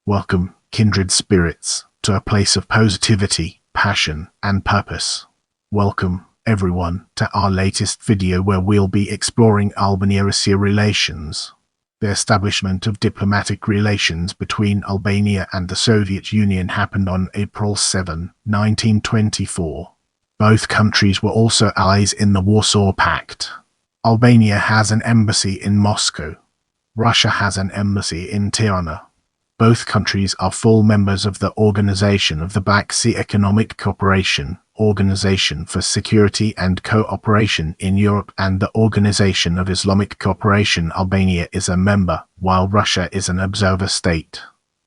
Welcome, kindred spirits, to a place of positivity, passion, and purpose. Welcome, everyone, to our latest video where we'll be exploring Albania-Russia relations. The establishment of diplomatic relations between Albania and the Soviet Union happened on April 7, 1924. Both countries were also allies in the Warsaw Pact. Albania has an embassy in Moscow. Russia has an embassy in Tirana. Both countries are full members of the Organisation of the Black Sea Economic Cooperation, Organisation for Security and Cooperation in Europe, and the Organisation of Islamic Cooperation. Albania is a member, while Russia is an observer state.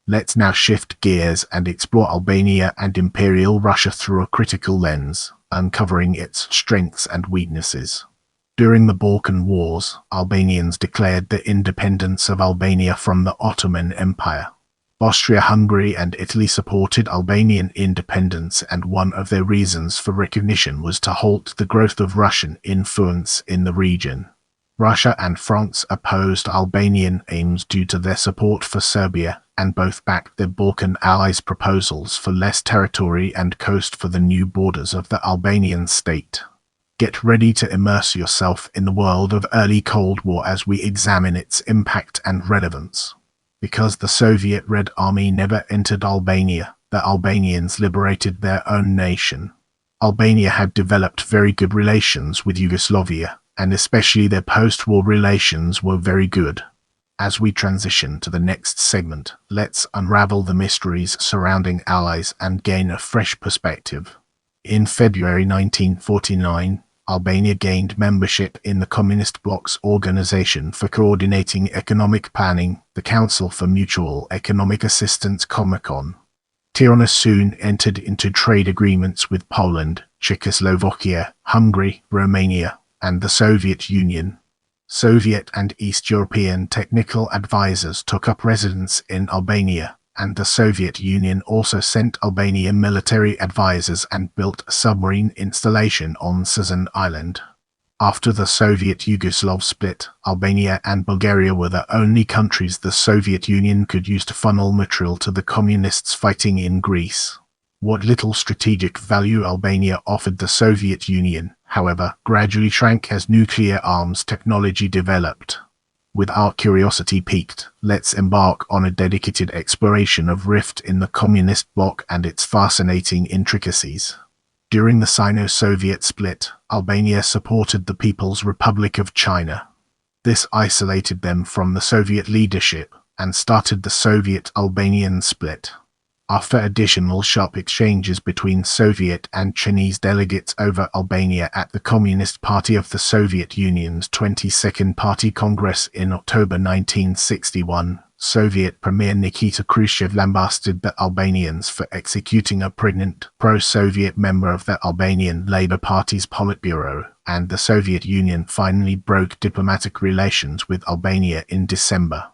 Let's now shift gears and explore Albania and Imperial Russia through a critical lens, uncovering its strengths and weaknesses. During the Balkan Wars, Albanians declared the independence of Albania from the Ottoman Empire. Austria-Hungary and Italy supported Albanian independence, and one of their reasons for recognition was to halt the growth of Russian influence in the region. Russia and France opposed Albanian aims due to their support for Serbia, and both backed their Balkan allies' proposals for less territory and coast for the new borders of the Albanian state. Get ready to immerse yourself in the world of early Cold War as we examine its impact and relevance. Because the Soviet Red Army never entered Albania, the Albanians liberated their own nation. Albania had developed very good relations with Yugoslavia, and especially their post-war relations were very good. As we transition to the next segment, let's unravel the mysteries surrounding allies and gain a fresh perspective. In February 1949, Albania gained membership in the Communist Bloc's Organisation for Coordinating Economic Planning, the Council for Mutual Economic Assistance Comecon. Tirana soon entered into trade agreements with Poland, Czechoslovakia, Hungary, Romania, and the Soviet Union. Soviet and East European technical advisors took up residence in Albania, and the Soviet Union also sent Albanian military advisors and built a submarine installation on Sazan Island. After the Soviet-Yugoslav split, Albania and Bulgaria were the only countries the Soviet Union could use to funnel material to the communists fighting in Greece. What little strategic value Albania offered the Soviet Union, however, gradually shrank as nuclear arms technology developed. With our curiosity piqued, let's embark on a dedicated exploration of rift in the Communist bloc and its fascinating intricacies. During the Sino-Soviet split, Albania supported the People's Republic of China. This isolated them from the Soviet leadership and started the Soviet-Albanian split. After additional sharp exchanges between Soviet and Chinese delegates over Albania at the Communist Party of the Soviet Union's 22nd Party Congress in October 1961, Soviet Premier Nikita Khrushchev lambasted the Albanians for executing a pregnant, pro-Soviet member of the Albanian Labour Party's Politburo, and the Soviet Union finally broke diplomatic relations with Albania in December.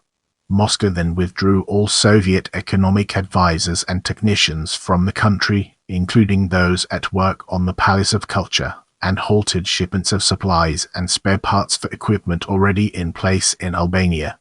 Moscow then withdrew all Soviet economic advisors and technicians from the country, including those at work on the Palace of Culture, and halted shipments of supplies and spare parts for equipment already in place in Albania.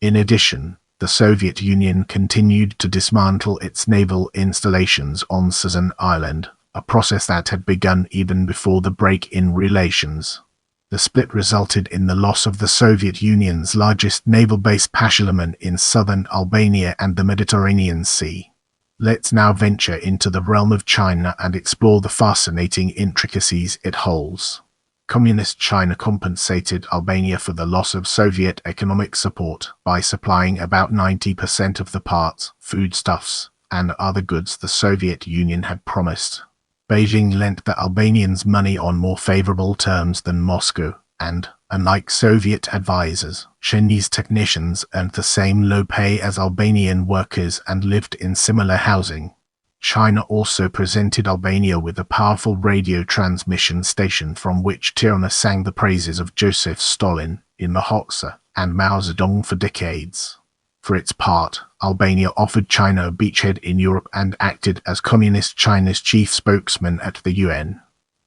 In addition, the Soviet Union continued to dismantle its naval installations on Sazan Island, a process that had begun even before the break in relations. The split resulted in the loss of the Soviet Union's largest naval base Pashlaman in southern Albania and the Mediterranean Sea. Let's now venture into the realm of China and explore the fascinating intricacies it holds. Communist China compensated Albania for the loss of Soviet economic support by supplying about 90% of the parts, foodstuffs, and other goods the Soviet Union had promised. Beijing lent the Albanians money on more favorable terms than Moscow, and, unlike Soviet advisors, Chinese technicians earned the same low pay as Albanian workers and lived in similar housing. China also presented Albania with a powerful radio transmission station from which Tirana sang the praises of Joseph Stalin, Imahotsa, and Mao Zedong for decades. For its part, Albania offered China a beachhead in Europe and acted as Communist China's chief spokesman at the UN.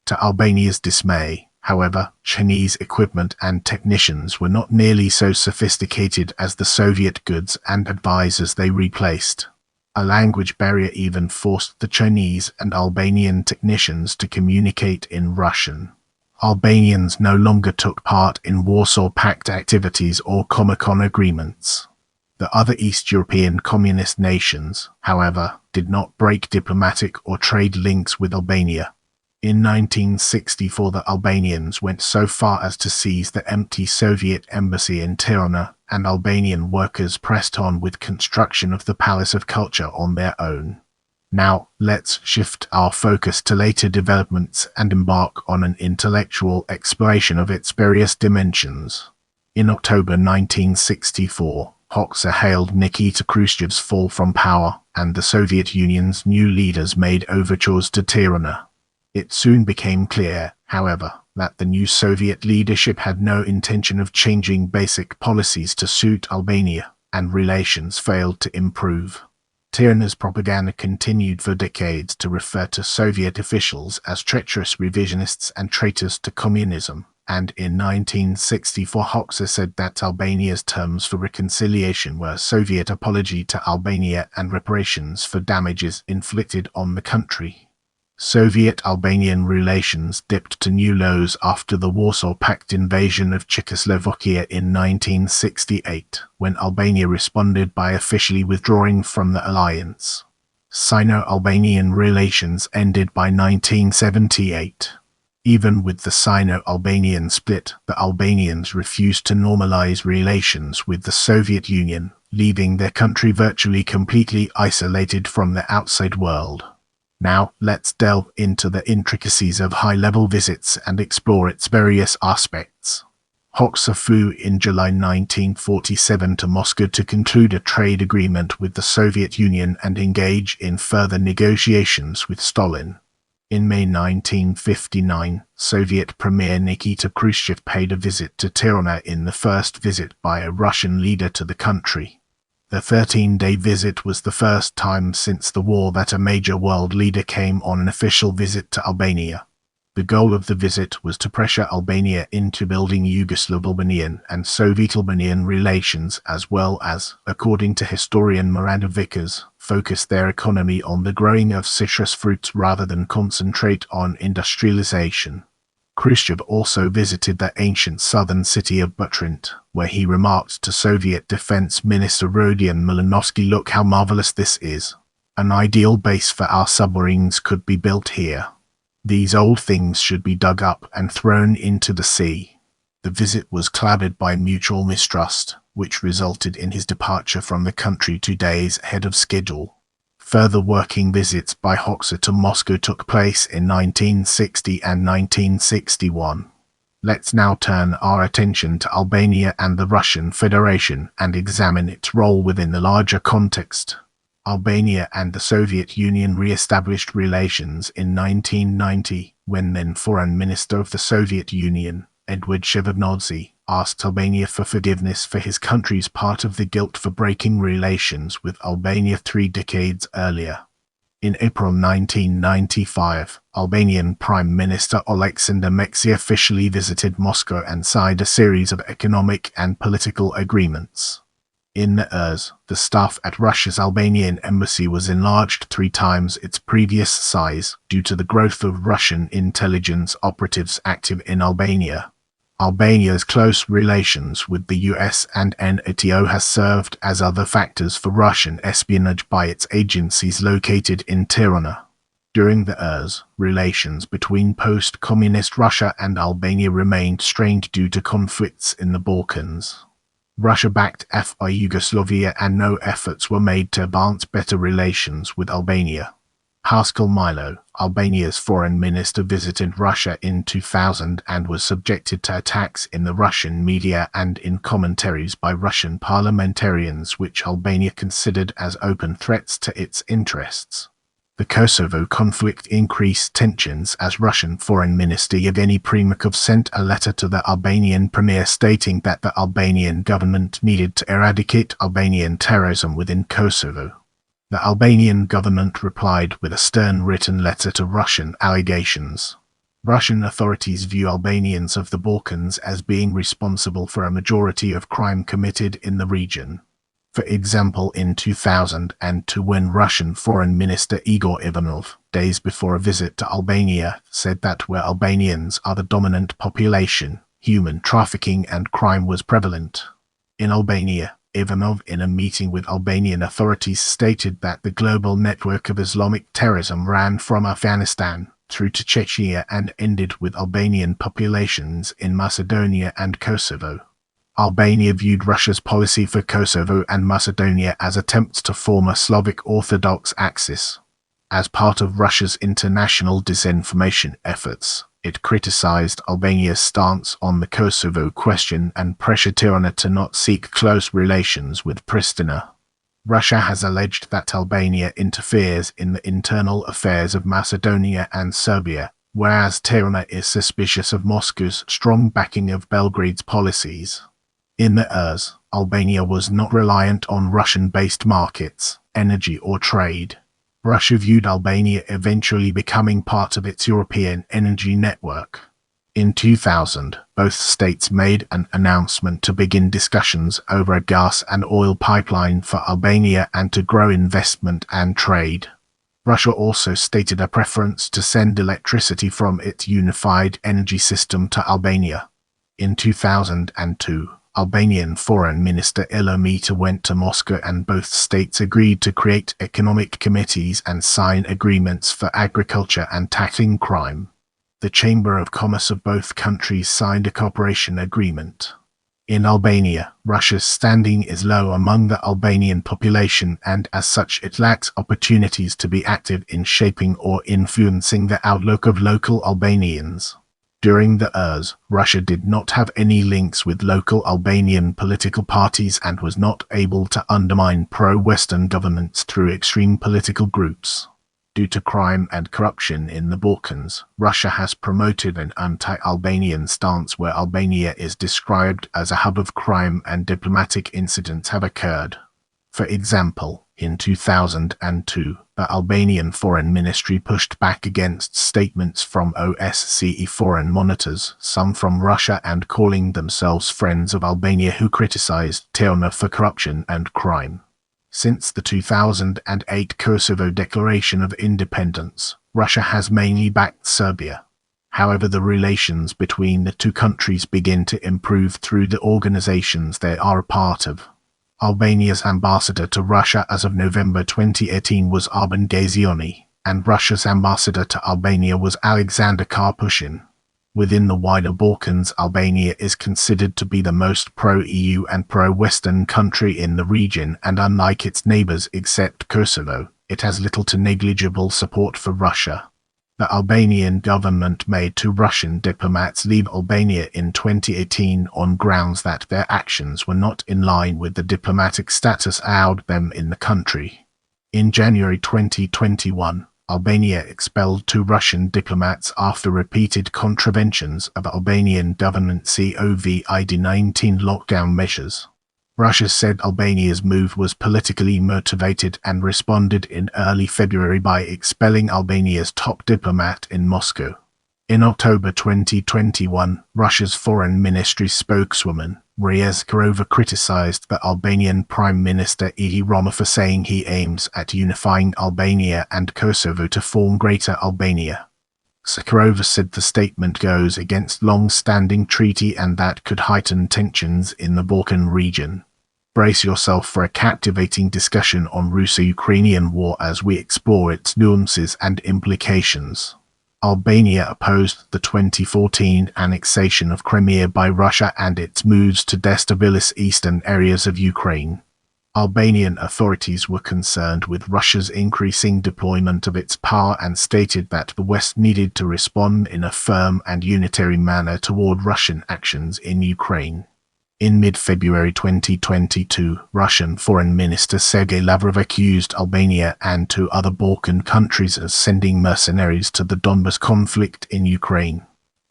To Albania's dismay, however, Chinese equipment and technicians were not nearly so sophisticated as the Soviet goods and advisors they replaced. A language barrier even forced the Chinese and Albanian technicians to communicate in Russian. Albanians no longer took part in Warsaw Pact activities or Comecon agreements. The other East European communist nations, however, did not break diplomatic or trade links with Albania. In 1964, the Albanians went so far as to seize the empty Soviet embassy in Tirana, and Albanian workers pressed on with construction of the Palace of Culture on their own. Now, let's shift our focus to later developments and embark on an intellectual exploration of its various dimensions. In October 1964, Hoxha hailed Nikita Khrushchev's fall from power, and the Soviet Union's new leaders made overtures to Tirana. It soon became clear, however, that the new Soviet leadership had no intention of changing basic policies to suit Albania, and relations failed to improve. Tirana's propaganda continued for decades to refer to Soviet officials as treacherous revisionists and traitors to communism, and in 1964 Hoxha said that Albania's terms for reconciliation were Soviet apology to Albania and reparations for damages inflicted on the country. Soviet-Albanian relations dipped to new lows after the Warsaw Pact invasion of Czechoslovakia in 1968, when Albania responded by officially withdrawing from the alliance. Sino-Albanian relations ended by 1978. Even with the Sino-Albanian split, the Albanians refused to normalize relations with the Soviet Union, leaving their country virtually completely isolated from the outside world. Now, let's delve into the intricacies of high-level visits and explore its various aspects. Hoxha flew in July 1947 to Moscow to conclude a trade agreement with the Soviet Union and engage in further negotiations with Stalin. In May 1959, Soviet Premier Nikita Khrushchev paid a visit to Tirana in the first visit by a Russian leader to the country. The 13-day visit was the first time since the war that a major world leader came on an official visit to Albania. The goal of the visit was to pressure Albania into building Yugoslav-Albanian and Soviet-Albanian relations, as well as, according to historian Miranda Vickers, focus their economy on the growing of citrus fruits rather than concentrate on industrialization. Khrushchev also visited the ancient southern city of Butrint, where he remarked to Soviet Defense Minister Rodion Malinovsky, "Look how marvelous this is. An ideal base for our submarines could be built here. These old things should be dug up and thrown into the sea." The visit was clouded by mutual mistrust, which resulted in his departure from the country 2 days ahead of schedule. Further working visits by Hoxha to Moscow took place in 1960 and 1961. Let's now turn our attention to Albania and the Russian Federation and examine its role within the larger context. Albania and the Soviet Union re-established relations in 1990, when then Foreign Minister of the Soviet Union, Edward Shevardnadze, asked Albania for forgiveness for his country's part of the guilt for breaking relations with Albania 3 decades earlier. In April 1995, Albanian Prime Minister Aleksandar Mexi officially visited Moscow and signed a series of economic and political agreements. In the years, the staff at Russia's Albanian embassy was enlarged 3 times its previous size due to the growth of Russian intelligence operatives active in Albania. Albania's close relations with the US and NATO has served as other factors for Russian espionage by its agencies located in Tirana. During the years, relations between post-communist Russia and Albania remained strained due to conflicts in the Balkans. Russia backed FI Yugoslavia and no efforts were made to advance better relations with Albania. Haskell Milo, Albania's foreign minister, visited Russia in 2000 and was subjected to attacks in the Russian media and in commentaries by Russian parliamentarians which Albania considered as open threats to its interests. The Kosovo conflict increased tensions as Russian Foreign Minister Yevgeny Primakov sent a letter to the Albanian premier stating that the Albanian government needed to eradicate Albanian terrorism within Kosovo. The Albanian government replied with a stern written letter to Russian allegations. Russian authorities view Albanians of the Balkans as being responsible for a majority of crime committed in the region. For example, in 2002, when Russian Foreign Minister Igor Ivanov, days before a visit to Albania, said that where Albanians are the dominant population, human trafficking and crime was prevalent. In Albania, Ivanov, in a meeting with Albanian authorities, stated that the global network of Islamic terrorism ran from Afghanistan through to Chechnya and ended with Albanian populations in Macedonia and Kosovo. Albania viewed Russia's policy for Kosovo and Macedonia as attempts to form a Slavic Orthodox axis. As part of Russia's international disinformation efforts, it criticized Albania's stance on the Kosovo question and pressured Tirana to not seek close relations with Pristina. Russia has alleged that Albania interferes in the internal affairs of Macedonia and Serbia, whereas Tirana is suspicious of Moscow's strong backing of Belgrade's policies. In the years, Albania was not reliant on Russian-based markets, energy or trade. Russia viewed Albania eventually becoming part of its European energy network. In 2000, both states made an announcement to begin discussions over a gas and oil pipeline for Albania and to grow investment and trade. Russia also stated a preference to send electricity from its unified energy system to Albania. In 2002, Albanian Foreign Minister Ilir Meta went to Moscow and both states agreed to create economic committees and sign agreements for agriculture and tackling crime. The Chamber of Commerce of both countries signed a cooperation agreement. In Albania, Russia's standing is low among the Albanian population and as such it lacks opportunities to be active in shaping or influencing the outlook of local Albanians. During the years, Russia did not have any links with local Albanian political parties and was not able to undermine pro-Western governments through extreme political groups. Due to crime and corruption in the Balkans, Russia has promoted an anti-Albanian stance where Albania is described as a hub of crime and diplomatic incidents have occurred. For example, in 2002, the Albanian Foreign Ministry pushed back against statements from OSCE foreign monitors, some from Russia and calling themselves Friends of Albania, who criticized Tirana for corruption and crime. Since the 2008 Kosovo Declaration of Independence, Russia has mainly backed Serbia. However, the relations between the two countries begin to improve through the organizations they are a part of. Albania's ambassador to Russia as of November 2018 was Arben Gazioni, and Russia's ambassador to Albania was Alexander Karpushin. Within the wider Balkans, Albania is considered to be the most pro-EU and pro-Western country in the region, and unlike its neighbors except Kosovo, it has little to negligible support for Russia. The Albanian government made two Russian diplomats leave Albania in 2018 on grounds that their actions were not in line with the diplomatic status allowed them in the country. In January 2021, Albania expelled two Russian diplomats after repeated contraventions of Albanian government COVID-19 lockdown measures. Russia said Albania's move was politically motivated and responded in early February by expelling Albania's top diplomat in Moscow. In October 2021, Russia's Foreign Ministry spokeswoman, Maria Zakharova, criticized the Albanian Prime Minister Edi Rama for saying he aims at unifying Albania and Kosovo to form Greater Albania. Zakharova said the statement goes against long-standing treaty and that could heighten tensions in the Balkan region. Brace yourself for a captivating discussion on Russo-Ukrainian war as we explore its nuances and implications. Albania opposed the 2014 annexation of Crimea by Russia and its moves to destabilize eastern areas of Ukraine. Albanian authorities were concerned with Russia's increasing deployment of its power and stated that the West needed to respond in a firm and unitary manner toward Russian actions in Ukraine. In mid-February 2022, Russian Foreign Minister Sergei Lavrov accused Albania and two other Balkan countries of sending mercenaries to the Donbas conflict in Ukraine.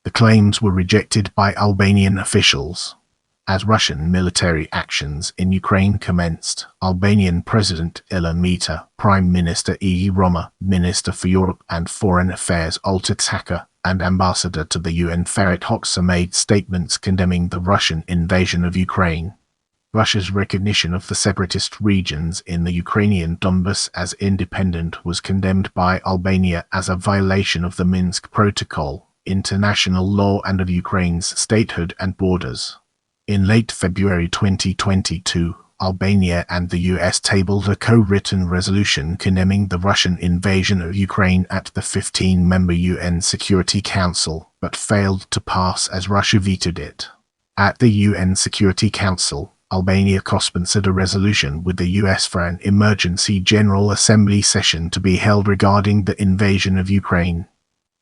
The claims were rejected by Albanian officials. As Russian military actions in Ukraine commenced, Albanian President Ilir Meta, Prime Minister Edi Rama, Minister for Europe and Foreign Affairs Alta Taka, and Ambassador to the UN Ferit Hoxha made statements condemning the Russian invasion of Ukraine. Russia's recognition of the separatist regions in the Ukrainian Donbas as independent was condemned by Albania as a violation of the Minsk Protocol, international law and of Ukraine's statehood and borders. In late February 2022, Albania and the US tabled a co-written resolution condemning the Russian invasion of Ukraine at the 15-member UN Security Council, but failed to pass as Russia vetoed it. At the UN Security Council, Albania co-sponsored a resolution with the US for an emergency General Assembly session to be held regarding the invasion of Ukraine.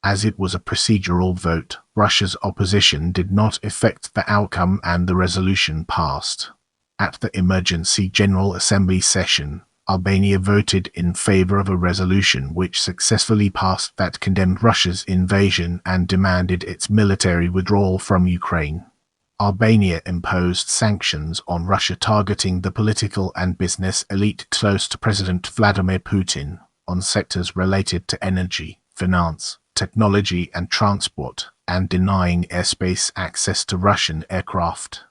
As it was a procedural vote, Russia's opposition did not affect the outcome and the resolution passed. At the Emergency General Assembly session, Albania voted in favor of a resolution which successfully passed that condemned Russia's invasion and demanded its military withdrawal from Ukraine. Albania imposed sanctions on Russia targeting the political and business elite close to President Vladimir Putin on sectors related to energy, finance, technology and transport, and denying airspace access to Russian aircraft.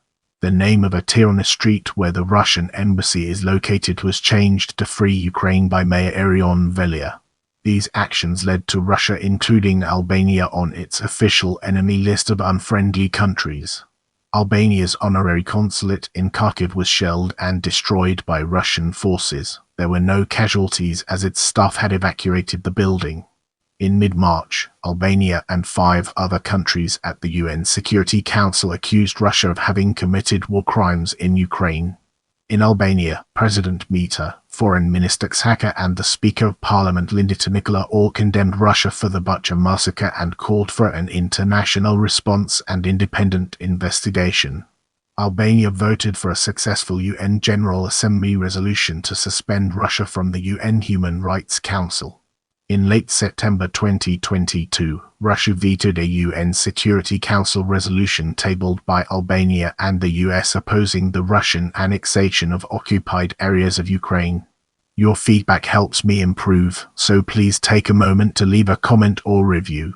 The name of a Tirana street where the Russian embassy is located was changed to Free Ukraine by Mayor Arion Velia. These actions led to Russia including Albania on its official enemy list of unfriendly countries. Albania's honorary consulate in Kharkiv was shelled and destroyed by Russian forces. There were no casualties as its staff had evacuated the building. In mid-March, Albania and 5 other countries at the UN Security Council accused Russia of having committed war crimes in Ukraine. In Albania, President Meta, Foreign Minister Xhaka and the Speaker of Parliament Linda Nicola all condemned Russia for the Bucha massacre and called for an international response and independent investigation. Albania voted for a successful UN General Assembly resolution to suspend Russia from the UN Human Rights Council. In late September 2022, Russia vetoed a UN Security Council resolution tabled by Albania and the US opposing the Russian annexation of occupied areas of Ukraine. Your feedback helps me improve, so please take a moment to leave a comment or review.